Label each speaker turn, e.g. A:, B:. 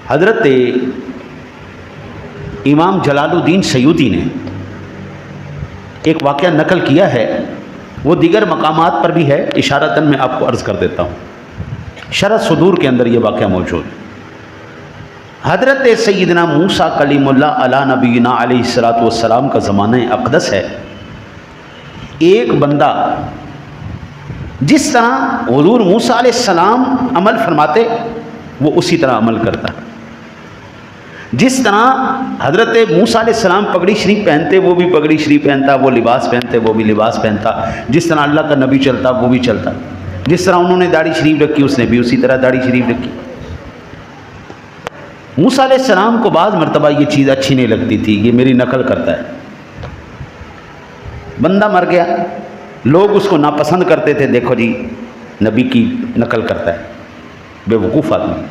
A: حضرت امام جلال الدین سیوطی نے ایک واقعہ نقل کیا ہے، وہ دیگر مقامات پر بھی ہے، اشارتاً میں آپ کو عرض کر دیتا ہوں۔ شرح صدور کے اندر یہ واقعہ موجود ہے۔ حضرت سیدنا موسیٰ کلیم اللہ علی نبینا علیہ الصلوۃ والسلام کا زمانہ اقدس ہے۔ ایک بندہ جس طرح حضور موسیٰ علیہ السلام عمل فرماتے وہ اسی طرح عمل کرتا، جس طرح حضرت موسیٰ علیہ السلام پگڑی شریف پہنتے وہ بھی پگڑی شریف پہنتا، وہ لباس پہنتے وہ بھی لباس پہنتا، جس طرح اللہ کا نبی چلتا وہ بھی چلتا، جس طرح انہوں نے داڑھی شریف رکھی اس نے بھی اسی طرح داڑھی شریف رکھی۔ موسیٰ علیہ السلام کو بعض مرتبہ یہ چیز اچھی نہیں لگتی تھی، یہ میری نقل کرتا ہے۔ بندہ مر گیا، لوگ اس کو ناپسند کرتے تھے، دیکھو جی نبی کی نقل کرتا ہے، بے وقوف آدمی۔